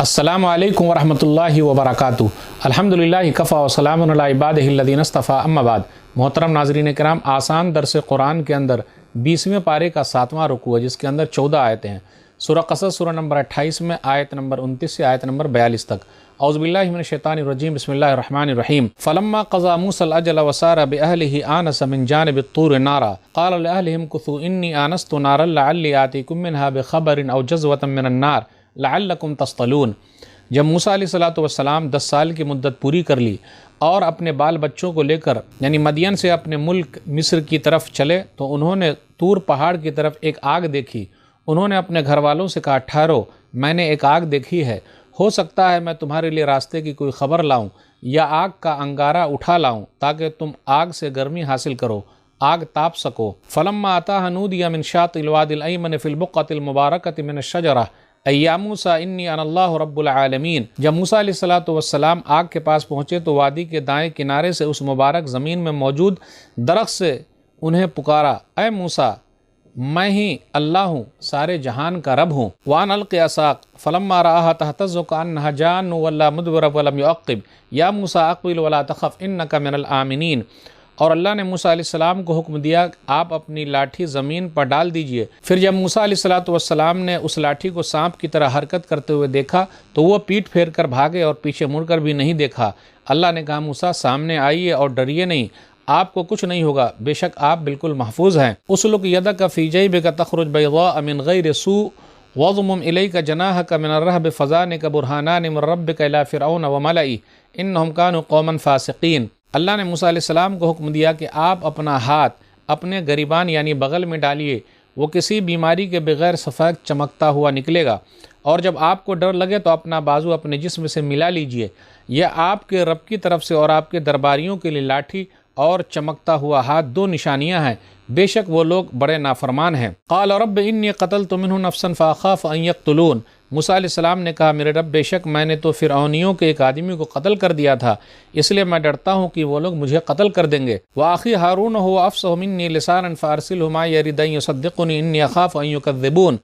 السلام علیکم ورحمۃ اللہ وبرکاتہ۔ الحمدللہ کفا وسلام علی عبادہ الذین اصطفیٰ، اما بعد۔ محترم ناظرین کرام، آسان درس قرآن کے اندر 20ویں پارے کا 7واں رکوع ہے، جس کے اندر 14 آیتیں ہیں۔ سورہ قصص سورہ نمبر 28 میں آیت نمبر 29 سے آیت نمبر 42 تک۔ اعوذ باللہ من الشیطان الرجیم، بسم اللہ الرحمن الرحیم۔ فلما قضى موسى الأجل وسار بأهله آنس من جانب الطور نارا قال لأهلهم كثوا إني آنست نارا لعلي آتيكم منها بخبر أو جزوة من النار لعلکم تصطلون۔ جب موسیٰ علیہ السلام 10 سال کی مدت پوری کر لی اور اپنے بال بچوں کو لے کر یعنی مدین سے اپنے ملک مصر کی طرف چلے تو انہوں نے طور پہاڑ کی طرف ایک آگ دیکھی۔ انہوں نے اپنے گھر والوں سے کہا، ٹھہرو، میں نے ایک آگ دیکھی ہے، ہو سکتا ہے میں تمہارے لیے راستے کی کوئی خبر لاؤں یا آگ کا انگارہ اٹھا لاؤں تاکہ تم آگ سے گرمی حاصل کرو، آگ تاپ سکو۔ فلما آتاها نودی من شاطئ الوادی الایمن فی البقعۃ المبارکۃ من الشجرہ یا موسیٰ انی انا اللہ رب العالمین۔ جب موسیٰ علیہ السلام آگ کے پاس پہنچے تو وادی کے دائیں کنارے سے اس مبارک زمین میں موجود درخت سے انہیں پکارا، اے موسیٰ، میں ہی اللہ ہوں، سارے جہان کا رب ہوں۔ وان القی عصاک فلما رآها تہتز کأنها جان ولا مدبر ولم يعقب یا موسیٰ اقبل ولا تخف انک من الآمنین۔ اور اللہ نے موسیٰ علیہ السلام کو حکم دیا کہ آپ اپنی لاٹھی زمین پر ڈال دیجئے۔ پھر جب موسیٰ علیہ السلام نے اس لاٹھی کو سانپ کی طرح حرکت کرتے ہوئے دیکھا تو وہ پیٹ پھیر کر بھاگے اور پیچھے مڑ کر بھی نہیں دیکھا۔ اللہ نے کہا، موسیٰ سامنے آئیے اور ڈریے نہیں، آپ کو کچھ نہیں ہوگا، بے شک آپ بالکل محفوظ ہیں۔ اسلک یدک فی جیبک تخرج بیضاء من غیر سوء واضمم الیک جناحک من الرہب فذلک برہانان من ربک الی فرعون وملئہ انہم کانوا قوما فاسقین۔ اللہ نے موسیٰ علیہ السلام کو حکم دیا کہ آپ اپنا ہاتھ اپنے گریبان یعنی بغل میں ڈالیے، وہ کسی بیماری کے بغیر سفید چمکتا ہوا نکلے گا، اور جب آپ کو ڈر لگے تو اپنا بازو اپنے جسم سے ملا لیجئے۔ یہ آپ کے رب کی طرف سے اور آپ کے درباریوں کے لیے لاٹھی اور چمکتا ہوا ہاتھ 2 نشانیاں ہیں، بے شک وہ لوگ بڑے نافرمان ہیں۔ قال رب انی قتلت منہ نفسا فاخاف ان یقتلون۔ موسیٰ علیہ السلام نے کہا، میرے رب، بے شک میں نے تو فرعونیوں کے ایک آدمی کو قتل کر دیا تھا، اس لیے میں ڈرتا ہوں کہ وہ لوگ مجھے قتل کر دیں گے۔ وآخی ہارون هو افصح منی لسانا فارسلہ معی یرد ان یصدقنی انی اخاف ان یکذبون۔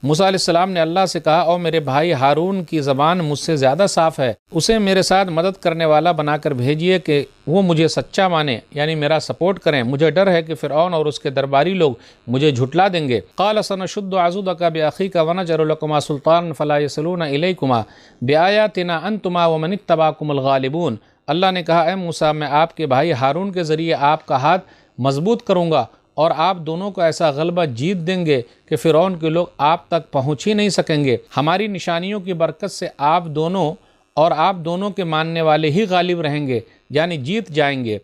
موسیٰ علیہ السلام نے اللہ سے کہا، او میرے بھائی ہارون کی زبان مجھ سے زیادہ صاف ہے، اسے میرے ساتھ مدد کرنے والا بنا کر بھیجیے کہ وہ مجھے سچا مانے یعنی میرا سپورٹ کریں، مجھے ڈر ہے کہ فرعون اور اس کے درباری لوگ مجھے جھٹلا دیں گے۔ قال سنشد عضدک بأخیک ونجعل لکما سلطانا فلا یصلون الیکما بآیاتنا انتما ومن اتبعکم الغالبون۔ اللہ نے کہا، اے موسیٰ، میں آپ کے بھائی ہارون کے ذریعے آپ کا ہاتھ مضبوط کروں گا اور آپ دونوں کو ایسا غلبہ جیت دیں گے کہ فرعون کے لوگ آپ تک پہنچ ہی نہیں سکیں گے۔ ہماری نشانیوں کی برکت سے آپ دونوں کے ماننے والے ہی غالب رہیں گے یعنی جیت جائیں گے۔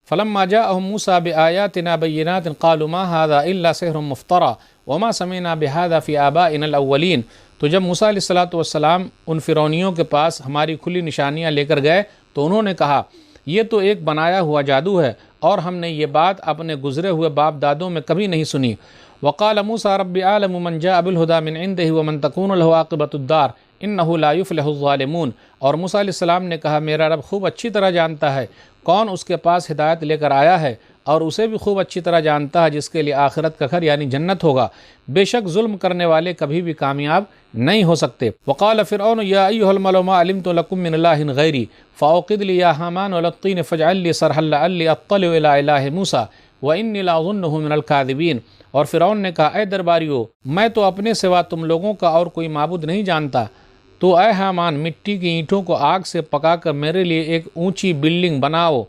فلما جاءهم موسیٰ بآیاتنا بینات قالوا ما هذا الا سحر مفترى وما سمعنا بهذا في آبائنا الاولین۔ تو جب موسیٰ علیہ السلام ان فرعونیوں کے پاس ہماری کھلی نشانیاں لے کر گئے تو انہوں نے کہا، یہ تو ایک بنایا ہوا جادو ہے اور ہم نے یہ بات اپنے گزرے ہوئے باپ دادوں میں کبھی نہیں سنی۔ وقال موسیٰ رب اعلم من جاء بالہدی من عنده ومن تکون له عاقبۃ الدار انہ لا یفلح الظالمون۔ اور موسیٰ علیہ السلام نے کہا، میرا رب خوب اچھی طرح جانتا ہے کون اس کے پاس ہدایت لے کر آیا ہے، اور اسے بھی خوب اچھی طرح جانتا ہے جس کے لیے آخرت کا گھر یعنی جنت ہوگا، بے شک ظلم کرنے والے کبھی بھی کامیاب نہیں ہو سکتے۔ وقال فرعون یا ایھا الملأ ما علمت لکم من الہ غیری فاوقد لی یا حامان علی الطین فاجعل لی صرحا لعلی اطلع الی الہ موسیٰ وانی لاظنہ من الکاذبین۔ اور فرعون نے کہا، اے درباریو، میں تو اپنے سوا تم لوگوں کا اور کوئی معبود نہیں جانتا، تو اے حامان، مٹی کی اینٹوں کو آگ سے پکا کر میرے لیے ایک اونچی بلڈنگ بناؤ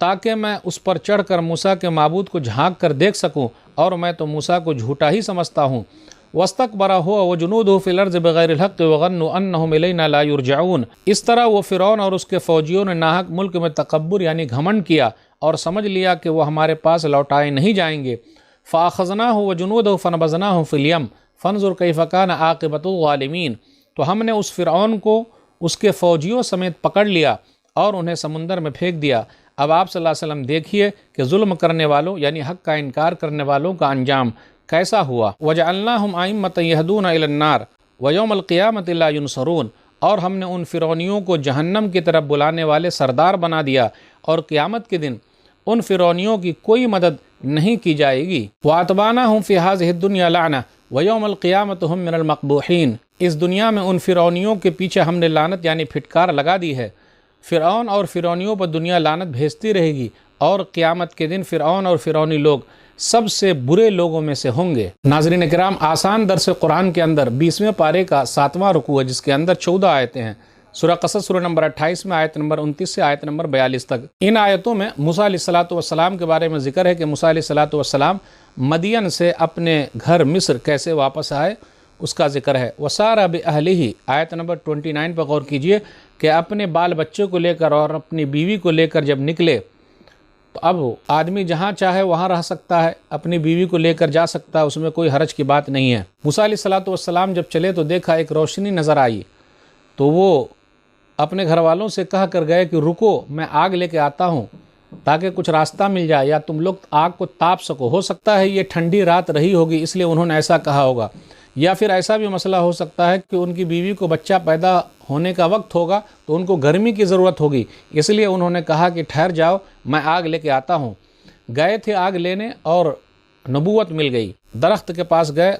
تاکہ میں اس پر چڑھ کر موسیٰ کے معبود کو جھانک کر دیکھ سکوں، اور میں تو موسیٰ کو جھوٹا ہی سمجھتا ہوں۔ وَاسْتَكْبَرَ هُوَ وَجُنُودُهُ فِي الْأَرْضِ بِغَيْرِ الْحَقِّ وَظَنُّوا أَنَّهُمْ إِلَيْنَا لَا يُرْجَعُونَ۔ اس طرح وہ فرعون اور اس کے فوجیوں نے ناحق ملک میں تکبر یعنی گھمنڈ کیا اور سمجھ لیا کہ وہ ہمارے پاس لوٹائے نہیں جائیں گے۔ فَأَخَذْنَاهُ وَجُنُودَهُ فَنَبَذْنَاهُمْ فِي الْيَمِّ فَانظُرْ كَيْفَ كَانَ عَاقِبَةُ الظَّالِمِينَ۔ تو ہم نے اس فرعون کو اس کے فوجیوں سمیت پکڑ لیا اور انہیں سمندر میں پھینک دیا۔ اب آپ صلی اللہ علیہ وسلم دیکھیے کہ ظلم کرنے والوں یعنی حق کا انکار کرنے والوں کا انجام کیسا ہوا۔ وَجَعَلْنَاهُمْ أَئِمَّةً يَهْدُونَ إِلَى النَّارِ وَيَوْمَ الْقِيَامَةِ لَا يُنصَرُونَ۔ اور ہم نے ان فرعونیوں کو جہنم کی طرف بلانے والے سردار بنا دیا اور قیامت کے دن ان فرعونیوں کی کوئی مدد نہیں کی جائے گی۔ وَأَتْبَعْنَاهُمْ فِي هَذِهِ الدُّنْيَا لَعْنَةً وَيَوْمَ الْقِيَامَةِ هُمْ مِنَ الْمَقْبُوحِينَ۔ اس دنیا میں ان فرعونیوں کے پیچھے ہم نے لعنت یعنی پھٹکار لگا دی ہے۔ فرعون اور فرعونیوں پر دنیا لعنت بھیجتی رہے گی، اور قیامت کے دن فرعون اور فرعونی لوگ سب سے برے لوگوں میں سے ہوں گے۔ ناظرین کرام، آسان درس قرآن کے اندر 20ویں پارے کا 7واں رکوع ہے، جس کے اندر 14 آیتیں ہیں۔ سورہ قصص سورہ نمبر 28 میں آیت نمبر 29 سے آیت نمبر 42 تک۔ ان آیتوں میں موسیٰ علیہ السلام کے بارے میں ذکر ہے کہ موسیٰ علیہ السلام مدین سے اپنے گھر مصر کیسے واپس آئے، اس کا ذکر ہے۔ وَسَارَ بِأَهْلِهِ، آیت نمبر 29 پر غور کیجئے کہ اپنے بال بچوں کو لے کر اور اپنی بیوی کو لے کر جب نکلے، تو اب آدمی جہاں چاہے وہاں رہ سکتا ہے، اپنی بیوی کو لے کر جا سکتا ہے، اس میں کوئی حرج کی بات نہیں ہے۔ موسیٰ علیہ السلام جب چلے تو دیکھا ایک روشنی نظر آئی، تو وہ اپنے گھر والوں سے کہہ کر گئے کہ رکو، میں آگ لے کے آتا ہوں تاکہ کچھ راستہ مل جائے یا تم لوگ آگ کو تاپ سکو۔ ہو سکتا ہے یہ ٹھنڈی رات رہی ہوگی اس لیے انہوں نے ایسا کہا ہوگا، یا پھر ایسا بھی مسئلہ ہو سکتا ہے کہ ان کی بیوی کو بچہ پیدا ہونے کا وقت ہوگا تو ان کو گرمی کی ضرورت ہوگی، اس لیے انہوں نے کہا کہ ٹھہر جاؤ، میں آگ لے کے آتا ہوں۔ گئے تھے آگ لینے اور نبوت مل گئی۔ درخت کے پاس گئے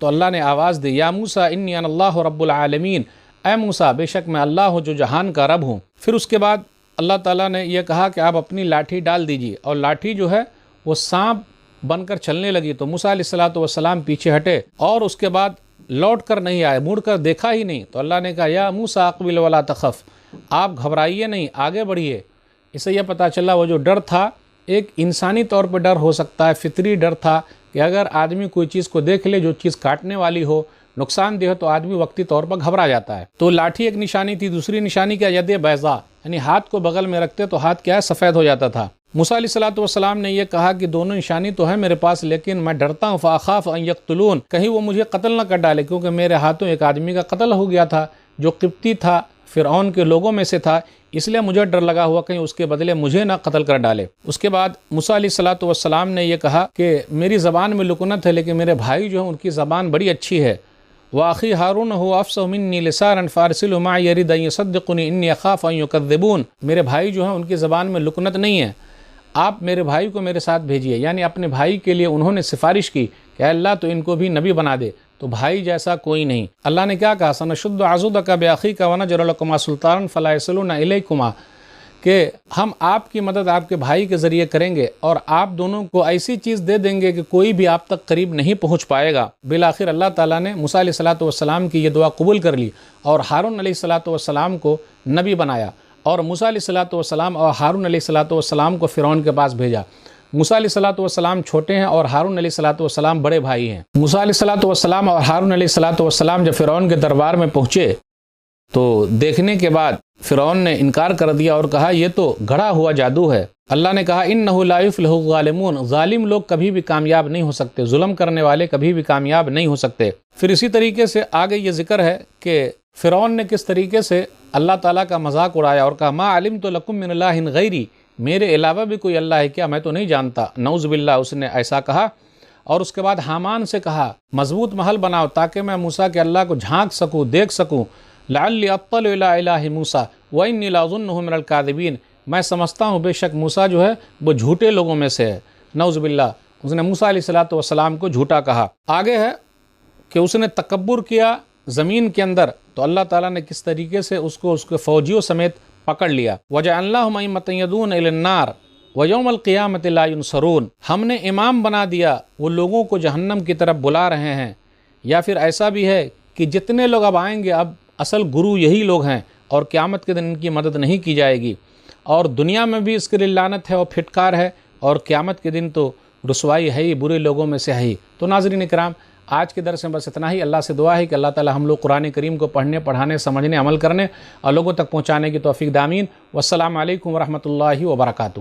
تو اللہ نے آواز دی، یا موسیٰ انی انا اللہ رب العالمین، اے موسیٰ بے شک میں اللہ ہوں جو جہان کا رب ہوں۔ پھر اس کے بعد اللہ تعالیٰ نے یہ کہا کہ آپ اپنی لاٹھی ڈال دیجیے، اور لاٹھی جو ہے وہ سانپ بن کر چلنے لگی، تو موسیٰ علیہ السلام پیچھے ہٹے اور اس کے بعد لوٹ کر نہیں آئے، مڑ کر دیکھا ہی نہیں، تو اللہ نے کہا یا موسیٰ اقبل ولا تخف، آپ گھبرائیے نہیں، آگے بڑھیے۔ اس سے یہ پتہ چلا وہ جو ڈر تھا ایک انسانی طور پہ ڈر ہو سکتا ہے، فطری ڈر تھا کہ اگر آدمی کوئی چیز کو دیکھ لے جو چیز کاٹنے والی ہو، نقصان دہ ہو، تو آدمی وقتی طور پر گھبرا جاتا ہے۔ تو لاٹھی ایک نشانی تھی، دوسری نشانی کیا، ید بیضاء، یعنی ہاتھ کو بغل میں رکھتے تو ہاتھ کیا ہے، سفید ہو جاتا تھا۔ موسیٰ علیہ السلام نے یہ کہا کہ دونوں نشانی تو ہے میرے پاس، لیکن میں ڈرتا ہوں، فاخاف ان یقتلون، کہیں وہ مجھے قتل نہ کر ڈالے، کیونکہ میرے ہاتھوں ایک آدمی کا قتل ہو گیا تھا جو قبطی تھا، فرعون کے لوگوں میں سے تھا، اس لیے مجھے ڈر لگا ہوا کہیں اس کے بدلے مجھے نہ قتل کر ڈالے۔ اس کے بعد موسیٰ علیہ السلام نے یہ کہا کہ میری زبان میں لکنت ہے، لیکن میرے بھائی جو ہیں ان کی زبان بڑی اچھی ہے۔ وَأَخِي هَارُونَ هُوَ أَفْصَحُ مِنِّي لِسَانًا فَأَرْسِلْهُ مَعِيَ يَرِدْ أَن يُصَدِّقُنِي إِنِّي أَخَافُ أَن يُكَذِّبُونِ، میرے بھائی جو ہیں ان کی زبان میں لکنت نہیں ہے، آپ میرے بھائی کو میرے ساتھ بھیجیے، یعنی اپنے بھائی کے لیے انہوں نے سفارش کی کہ اے اللہ تو ان کو بھی نبی بنا دے، تو بھائی جیسا کوئی نہیں۔ اللہ نے کیا کہا، سَنَشُدُّ عَضُدَكَ بِأَخِيكَ وَنَجْعَلُ لَكُمَا سُلْطَانًا فَلَا يَصِلُونَ إِلَيْكُمَا، کہ ہم آپ کی مدد آپ کے بھائی کے ذریعے کریں گے اور آپ دونوں کو ایسی چیز دے دیں گے کہ کوئی بھی آپ تک قریب نہیں پہنچ پائے گا۔ بالآخر اللہ تعالیٰ نے موسیٰ علیہ السلام کی یہ دعا قبول کر لی اور ہارون علیہ السلام کو نبی بنایا، اور موسیٰ علیہ السلام اور ہارون علیہ السلام کو فرعون کے پاس بھیجا۔ موسیٰ علیہ السلام چھوٹے ہیں اور ہارون علیہ السلام بڑے بھائی ہیں۔ موسیٰ علیہ السلام اور ہارون علیہ السلام جب فرعون کے دربار میں پہنچے تو دیکھنے کے بعد فرعون نے انکار کر دیا اور کہا یہ تو گھڑا ہوا جادو ہے۔ اللہ نے کہا انہ لا یفلح الظالمون، ظالم لوگ کبھی بھی کامیاب نہیں ہو سکتے، ظلم کرنے والے کبھی بھی کامیاب نہیں ہو سکتے۔ پھر اسی طریقے سے آگے یہ ذکر ہے کہ فرعون نے کس طریقے سے اللہ تعالیٰ کا مذاق اڑایا اور کہا ما علمت لکم من الہ غیری، میرے علاوہ بھی کوئی اللہ ہے کیا، میں تو نہیں جانتا، نعوذ باللہ، اس نے ایسا کہا۔ اور اس کے بعد حامان سے کہا مضبوط محل بناؤ تاکہ میں موسیٰ کے اللہ کو جھانک سکوں، دیکھ سکوں، لعلی اطلع الی الہ موسیٰ وانی لاظنہ من الکاذبین، میں سمجھتا ہوں بے شک موسیٰ جو ہے وہ جھوٹے لوگوں میں سے ہے، نعوذ باللہ۔ اس نے موسیٰ علیہ السلام کو جھوٹا کہا۔ آگے ہے کہ اس نے تکبر کیا زمین کے اندر، تو اللہ تعالیٰ نے کس طریقے سے اس کو اس کے فوجیوں سمیت پکڑ لیا۔ وَجَعَلْنَاهُمْ أَئِمَّةً يَدْعُونَ إِلَى النَّارِ وَيَوْمَ الْقِيَامَةِ لَا يُنصَرُونَ، ہم نے امام بنا دیا، وہ لوگوں کو جہنم کی طرف بلا رہے ہیں۔ یا پھر ایسا بھی ہے کہ جتنے لوگ اب آئیں گے اب اصل گرو یہی لوگ ہیں، اور قیامت کے دن ان کی مدد نہیں کی جائے گی، اور دنیا میں بھی اس کے لیے لعنت ہے اور پھٹکار ہے، اور قیامت کے دن تو رسوائی ہے ہی، برے لوگوں میں سے ہے ہی۔ تو ناظرین کرام، آج کے درس میں بس اتنا ہی۔ اللہ سے دعا ہے کہ اللہ تعالی ہم لوگ قرآن کریم کو پڑھنے، پڑھانے، سمجھنے، عمل کرنے اور لوگوں تک پہنچانے کی توفیق دے، آمین۔ والسلام علیکم ورحمۃ اللہ وبرکاتہ۔